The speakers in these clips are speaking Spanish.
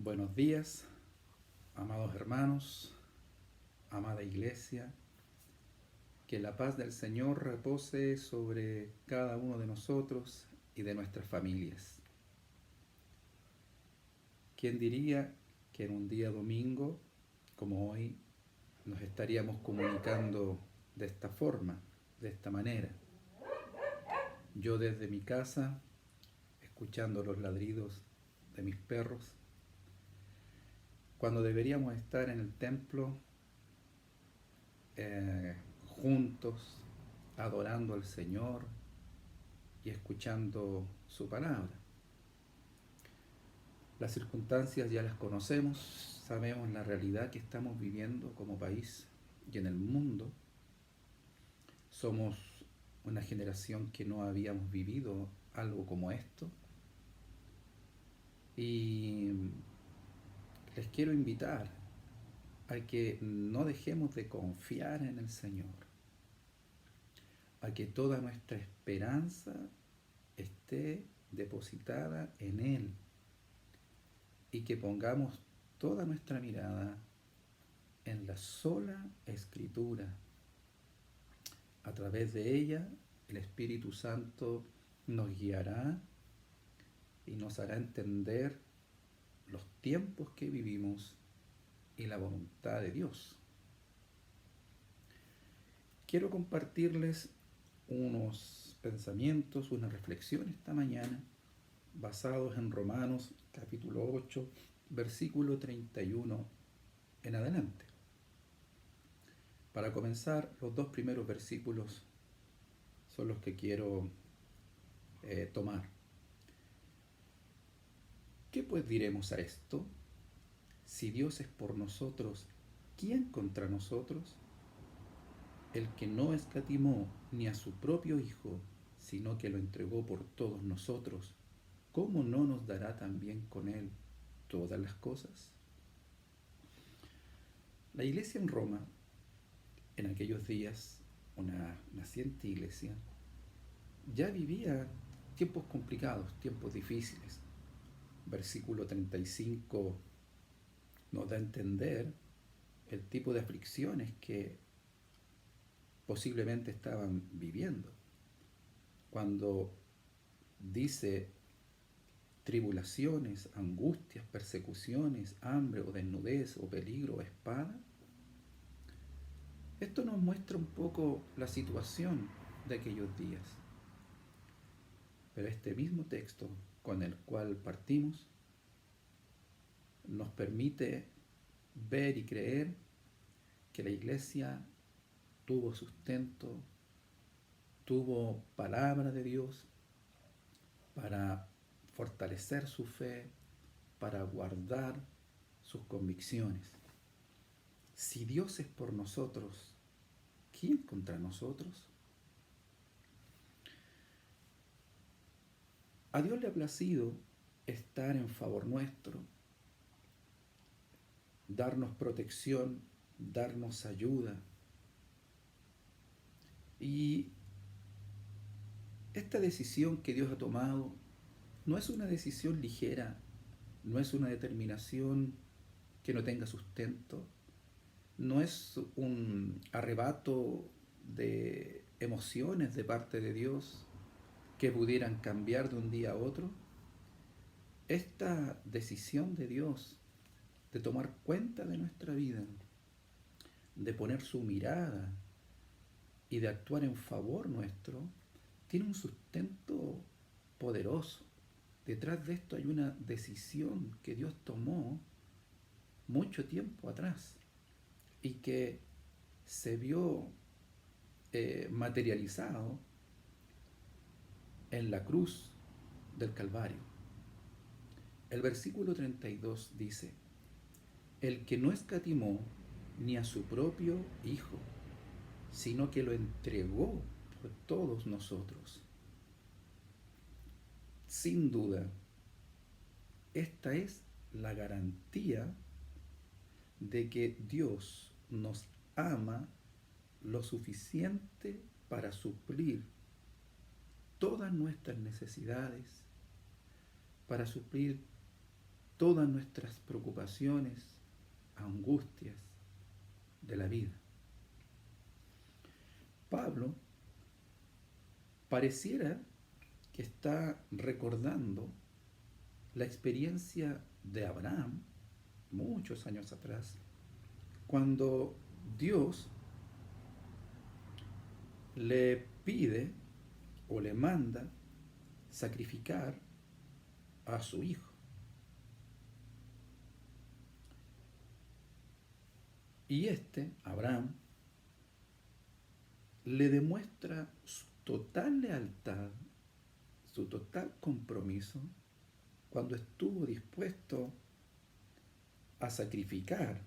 Buenos días, amados hermanos, amada iglesia, que la paz del Señor repose sobre cada uno de nosotros y de nuestras familias. ¿Quién diría que en un día domingo, como hoy, nos estaríamos comunicando de esta forma, de esta manera? Yo desde mi casa, escuchando los ladridos de mis perros, cuando deberíamos estar en el templo eh, juntos, adorando al Señor y escuchando su palabra. Las circunstancias ya las conocemos, sabemos la realidad que estamos viviendo como país y en el mundo. Somos una generación que no habíamos vivido algo como esto y les quiero invitar a que no dejemos de confiar en el Señor, a que toda nuestra esperanza esté depositada en Él y que pongamos toda nuestra mirada en la sola Escritura. A través de ella, el Espíritu Santo nos guiará y nos hará entender los tiempos que vivimos y la voluntad de Dios. Quiero compartirles unos pensamientos, una reflexión esta mañana basados en Romanos capítulo 8, versículo 31 en adelante. Para comenzar, los dos primeros versículos son los que quiero tomar. ¿Qué pues diremos a esto? Si Dios es por nosotros, ¿quién contra nosotros? El que no escatimó ni a su propio Hijo, sino que lo entregó por todos nosotros, ¿cómo no nos dará también con Él todas las cosas? La iglesia en Roma, en aquellos días, una naciente iglesia, ya vivía tiempos complicados, tiempos difíciles. Versículo 35 nos da a entender el tipo de aflicciones que posiblemente estaban viviendo. Cuando dice tribulaciones, angustias, persecuciones, hambre o desnudez o peligro o espada, esto nos muestra un poco la situación de aquellos días. Pero este mismo texto con el cual partimos nos permite ver y creer que la iglesia tuvo sustento, tuvo palabra de Dios para fortalecer su fe, para guardar sus convicciones. Si Dios es por nosotros, ¿quién contra nosotros? A Dios le ha placido estar en favor nuestro, darnos protección, darnos ayuda. Y esta decisión que Dios ha tomado no es una decisión ligera, no es una determinación que no tenga sustento, no es un arrebato de emociones de parte de Dios que pudieran cambiar de un día a otro. Esta decisión de Dios de tomar cuenta de nuestra vida, de poner su mirada y de actuar en favor nuestro, tiene un sustento poderoso. Detrás de esto hay una decisión que Dios tomó mucho tiempo atrás y que se vio materializado en la cruz del Calvario. El versículo 32 dice: el que no escatimó ni a su propio Hijo, sino que lo entregó por todos nosotros. Sin duda, esta es la garantía de que Dios nos ama lo suficiente para suplir todas nuestras necesidades, para suplir todas nuestras preocupaciones, angustias de la vida. Pablo pareciera que está recordando la experiencia de Abraham muchos años atrás, cuando Dios le pide o le manda sacrificar a su hijo. Y Abraham, le demuestra su total lealtad, su total compromiso, cuando estuvo dispuesto a sacrificar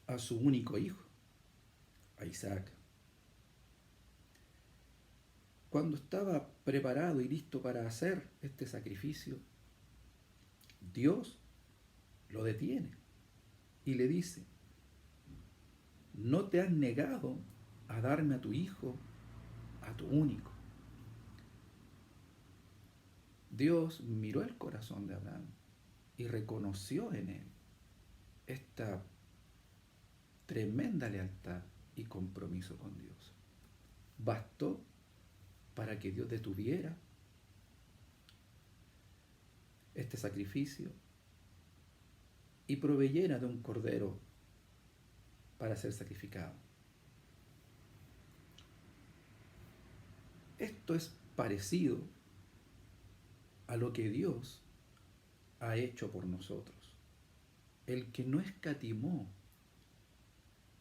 a su único hijo, a Isaac. Cuando estaba preparado y listo para hacer este sacrificio, Dios lo detiene y le dice: no te has negado a darme a tu hijo, a tu único. Dios miró el corazón de Abraham y reconoció en él esta tremenda lealtad y compromiso con Dios. Bastó para que Dios detuviera este sacrificio y proveyera de un cordero para ser sacrificado. Esto es parecido a lo que Dios ha hecho por nosotros. El que no escatimó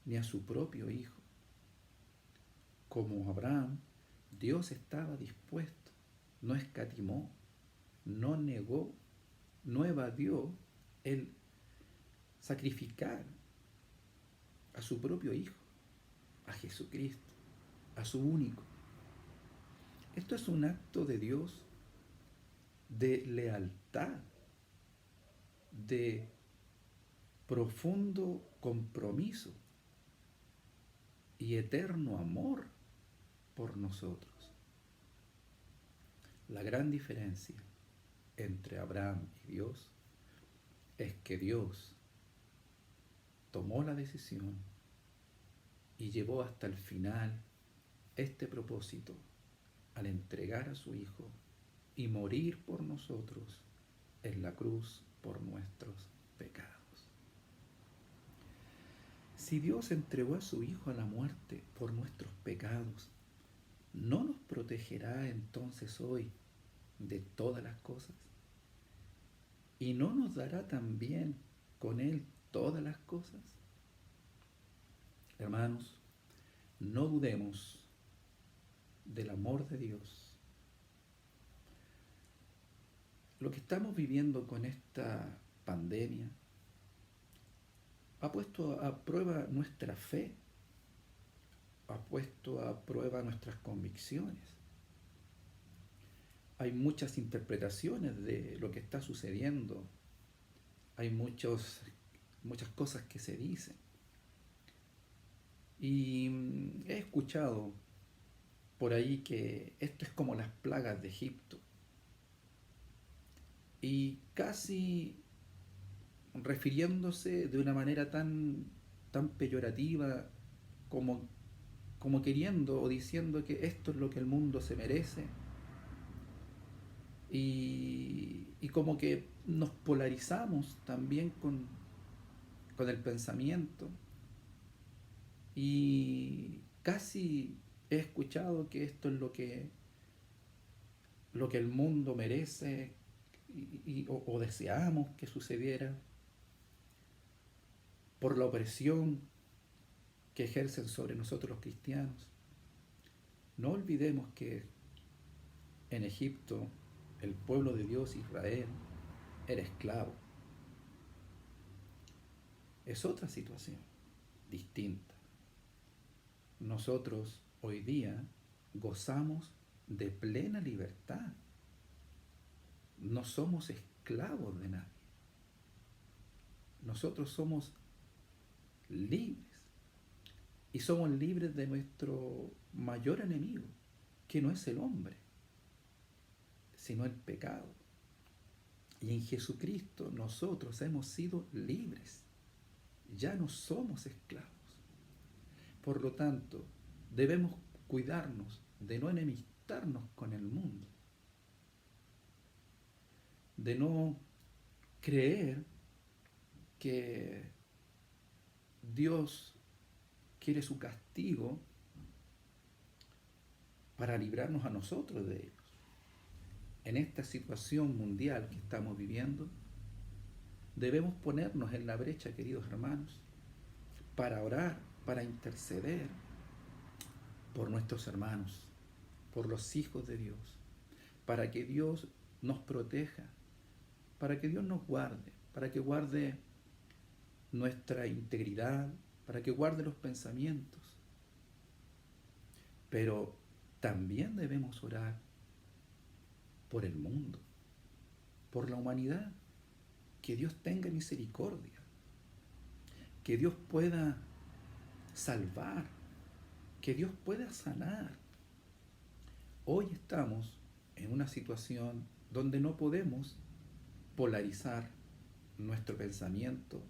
ni a su propio hijo. Como Abraham, Dios estaba dispuesto, no escatimó, no negó, no evadió el sacrificar a su propio hijo, a Jesucristo, a su único. Esto es un acto de Dios de lealtad, de profundo compromiso y eterno amor por nosotros. La gran diferencia entre Abraham y Dios es que Dios tomó la decisión y llevó hasta el final este propósito al entregar a su Hijo y morir por nosotros en la cruz por nuestros pecados. Si Dios entregó a su Hijo a la muerte por nuestros pecados, ¿no nos protegerá entonces hoy de todas las cosas? ¿Y no nos dará también con Él todas las cosas? Hermanos, no dudemos del amor de Dios. Lo que estamos viviendo con esta pandemia ha puesto a prueba nuestra fe, ha puesto a prueba nuestras convicciones. Hay muchas interpretaciones de lo que está sucediendo, hay muchas cosas que se dicen. Y he escuchado por ahí que esto es como las plagas de Egipto. Y casi refiriéndose de una manera tan peyorativa como queriendo o diciendo que esto es lo que el mundo se merece. Y como que nos polarizamos también con el pensamiento. Y casi he escuchado que esto es lo que el mundo merece o deseamos que sucediera por la opresión que ejercen sobre nosotros los cristianos. No olvidemos que en Egipto el pueblo de Dios, Israel, era esclavo. Es otra situación, distinta. Nosotros hoy día gozamos de plena libertad. No somos esclavos de nadie. Nosotros somos libres. Y somos libres de nuestro mayor enemigo, que no es el hombre, sino el pecado. Y en Jesucristo nosotros hemos sido libres. Ya no somos esclavos. Por lo tanto, debemos cuidarnos de no enemistarnos con el mundo, de no creer que Dios quiere su castigo para librarnos a nosotros de ellos. En esta situación mundial que estamos viviendo, debemos ponernos en la brecha, queridos hermanos, para orar, para interceder por nuestros hermanos, por los hijos de Dios, para que Dios nos proteja, para que Dios nos guarde, para que guarde nuestra integridad, para que guarde los pensamientos. Pero también debemos orar por el mundo, por la humanidad, que Dios tenga misericordia, que Dios pueda salvar, que Dios pueda sanar. Hoy estamos en una situación donde no podemos polarizar nuestro pensamiento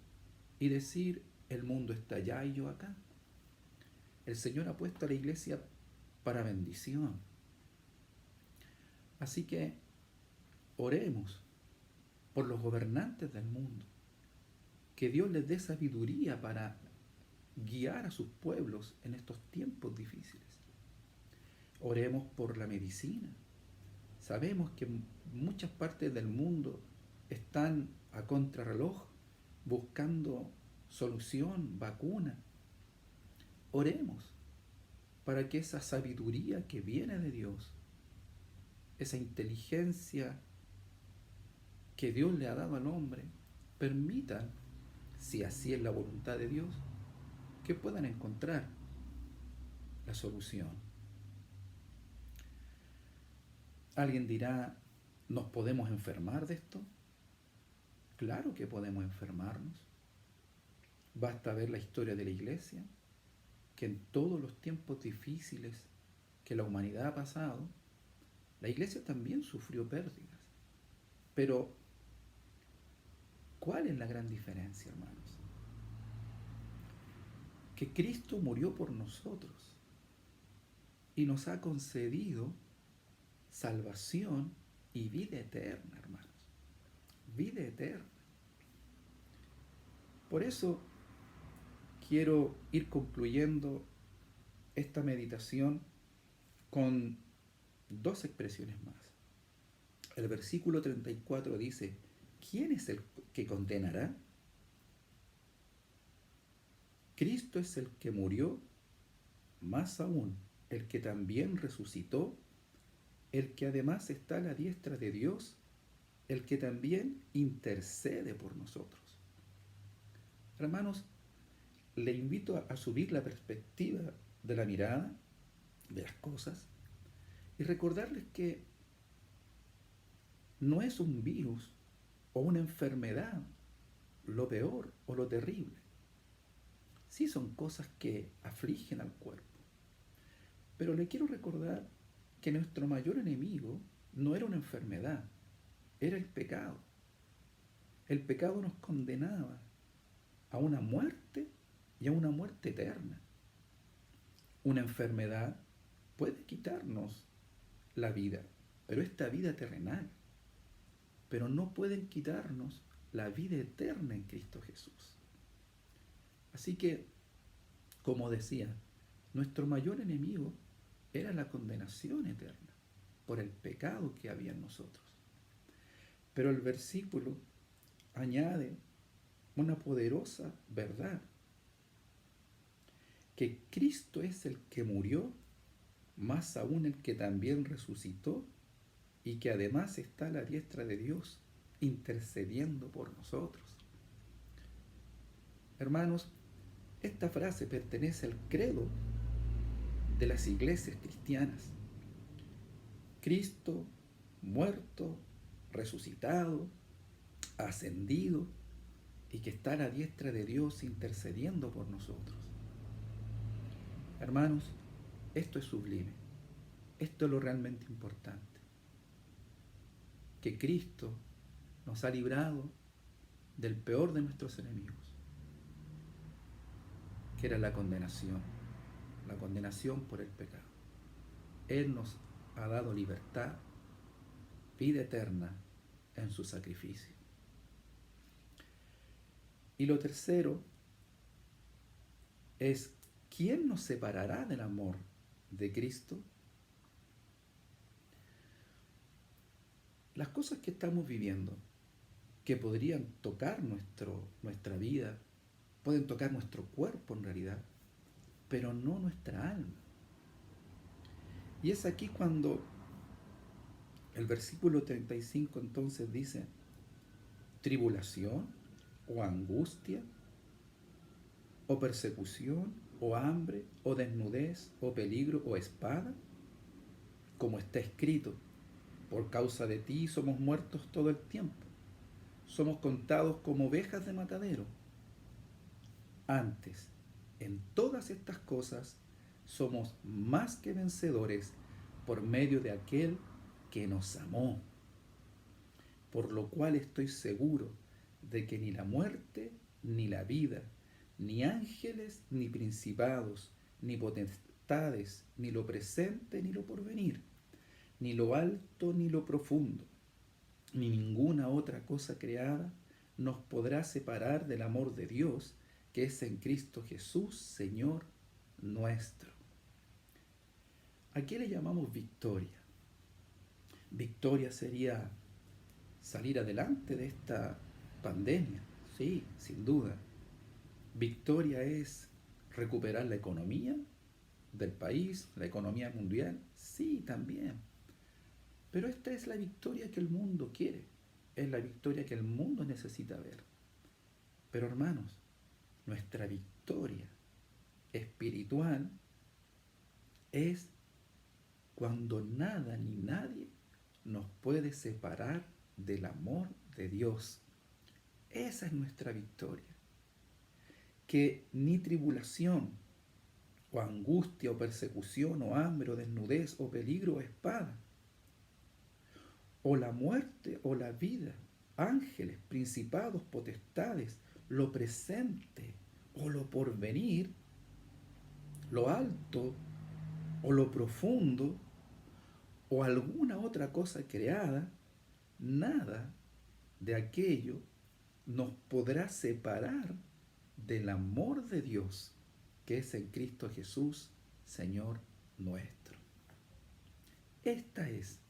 y decir el mundo está allá y yo acá. El Señor ha puesto a la iglesia para bendición. Así que oremos por los gobernantes del mundo, que Dios les dé sabiduría para guiar a sus pueblos en estos tiempos difíciles. Oremos por la medicina. Sabemos que muchas partes del mundo están a contrarreloj buscando solución, vacuna. Oremos para que esa sabiduría que viene de Dios, esa inteligencia que Dios le ha dado al hombre, permitan, si así es la voluntad de Dios, que puedan encontrar la solución. Alguien dirá, ¿nos podemos enfermar de esto? Claro que podemos enfermarnos. Basta ver la historia de la iglesia, que en todos los tiempos difíciles que la humanidad ha pasado, la iglesia también sufrió pérdidas. Pero, ¿cuál es la gran diferencia, hermanos? Que Cristo murió por nosotros y nos ha concedido salvación y vida eterna, hermanos. Vida eterna. Por eso quiero ir concluyendo esta meditación con dos expresiones más. El versículo 34 dice, ¿quién es el que condenará? Cristo es el que murió, más aún el que también resucitó, el que además está a la diestra de Dios, el que también intercede por nosotros. Hermanos, le invito a subir la perspectiva de la mirada de las cosas y recordarles que no es un virus o una enfermedad lo peor o lo terrible. Sí son cosas que afligen al cuerpo. Pero le quiero recordar que nuestro mayor enemigo no era una enfermedad, era el pecado. El pecado nos condenaba a una muerte y a una muerte eterna. Una enfermedad puede quitarnos la vida, pero esta vida terrenal. Pero no pueden quitarnos la vida eterna en Cristo Jesús. Así que, como decía, nuestro mayor enemigo era la condenación eterna por el pecado que había en nosotros. Pero el versículo añade una poderosa verdad, que Cristo es el que murió, más aún el que también resucitó y que además está a la diestra de Dios intercediendo por nosotros. Hermanos, esta frase pertenece al credo de las iglesias cristianas. Cristo muerto, resucitado, ascendido y que está a la diestra de Dios intercediendo por nosotros. Hermanos, esto es sublime. Esto es lo realmente importante. que Cristo nos ha librado del peor de nuestros enemigos, que era la condenación por el pecado. Él nos ha dado libertad, vida eterna en su sacrificio. Y lo tercero es, ¿quién nos separará del amor de Cristo? Las cosas que estamos viviendo, que podrían tocar nuestra vida, pueden tocar nuestro cuerpo en realidad, pero no nuestra alma. Y es aquí cuando el versículo 35 entonces dice, tribulación o angustia o persecución o hambre o desnudez o peligro o espada, como está escrito, por causa de ti somos muertos todo el tiempo, somos contados como ovejas de matadero. Antes, en todas estas cosas, somos más que vencedores por medio de aquel que nos amó. Por lo cual estoy seguro de que ni la muerte, ni la vida, ni ángeles, ni principados, ni potestades, ni lo presente, ni lo porvenir, ni lo alto, ni lo profundo, ni ninguna otra cosa creada nos podrá separar del amor de Dios, que es en Cristo Jesús, Señor nuestro. ¿A qué le llamamos victoria? Victoria sería salir adelante de esta pandemia, sí, sin duda. Victoria es recuperar la economía del país, la economía mundial, sí, también. Pero esta es la victoria que el mundo quiere, es la victoria que el mundo necesita ver. Pero hermanos, nuestra victoria espiritual es cuando nada ni nadie nos puede separar del amor de Dios. Esa es nuestra victoria. Que ni tribulación, o angustia, o persecución, o hambre, o desnudez, o peligro, o espada, o la muerte, o la vida, ángeles, principados, potestades, lo presente, o lo porvenir, lo alto, o lo profundo, o alguna otra cosa creada, nada de aquello nos podrá separar del amor de Dios, que es en Cristo Jesús, Señor nuestro. Esta es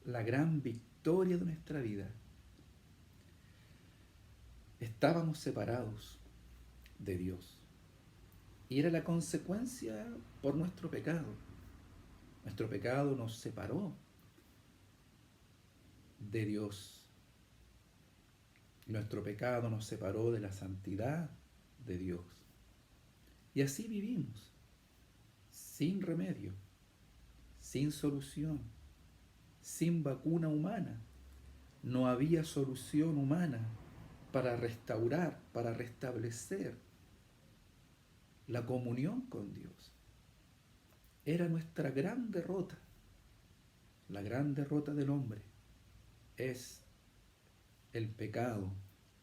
la gran victoria de nuestra vida. Estábamos separados de Dios y era la consecuencia por nuestro pecado. Nuestro pecado nos separó de Dios. Nuestro pecado nos separó de la santidad de Dios. Y así vivimos, sin remedio, sin solución, sin vacuna humana. No había solución humana para restaurar, para restablecer la comunión con Dios. Era nuestra gran derrota. La gran derrota del hombre es el pecado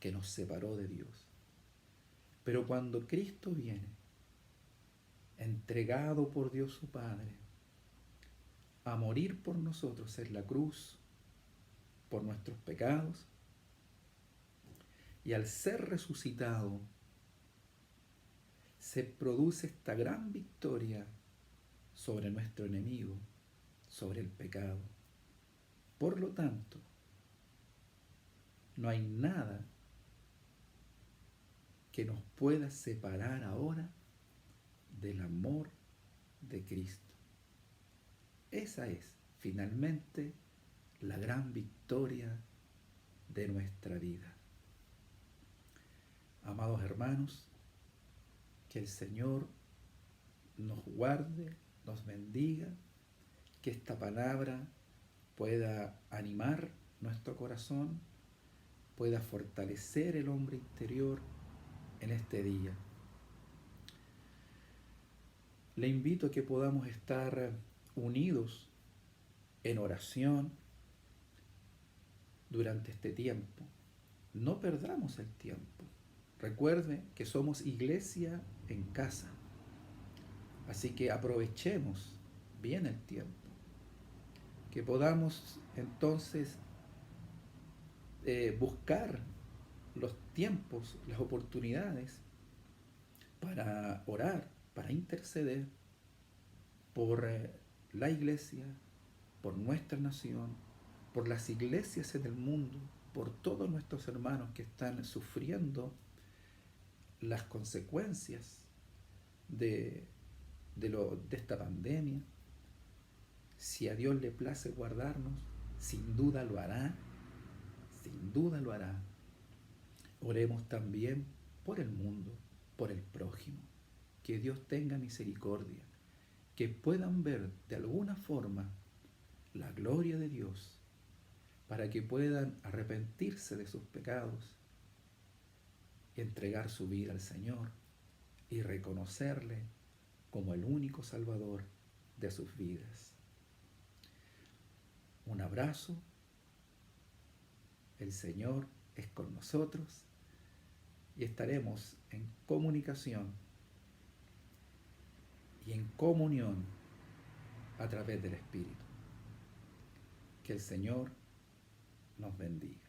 que nos separó de Dios. Pero cuando Cristo viene, entregado por Dios su Padre, a morir por nosotros en la cruz, por nuestros pecados, y al ser resucitado, se produce esta gran victoria sobre nuestro enemigo, sobre el pecado. Por lo tanto, no hay nada que nos pueda separar ahora del amor de Cristo. Esa es, finalmente, la gran victoria de nuestra vida. Amados hermanos, que el Señor nos guarde, nos bendiga, que esta palabra pueda animar nuestro corazón, pueda fortalecer el hombre interior en este día. Le invito a que podamos estar unidos en oración, durante este tiempo. No perdamos el tiempo. Recuerde que somos iglesia en casa. Así que aprovechemos bien el tiempo. Que podamos entonces buscar los tiempos, las oportunidades para orar, para interceder por la iglesia, por nuestra nación, por las iglesias en el mundo, por todos nuestros hermanos que están sufriendo las consecuencias de, de esta pandemia. Si a Dios le place guardarnos, sin duda lo hará, sin duda lo hará. Oremos también por el mundo, por el prójimo. Que Dios tenga misericordia, que puedan ver de alguna forma la gloria de Dios, para que puedan arrepentirse de sus pecados, entregar su vida al Señor y reconocerle como el único Salvador de sus vidas. Un abrazo, el Señor es con nosotros y estaremos en comunicación y en comunión a través del Espíritu. Que el Señor nos bendiga.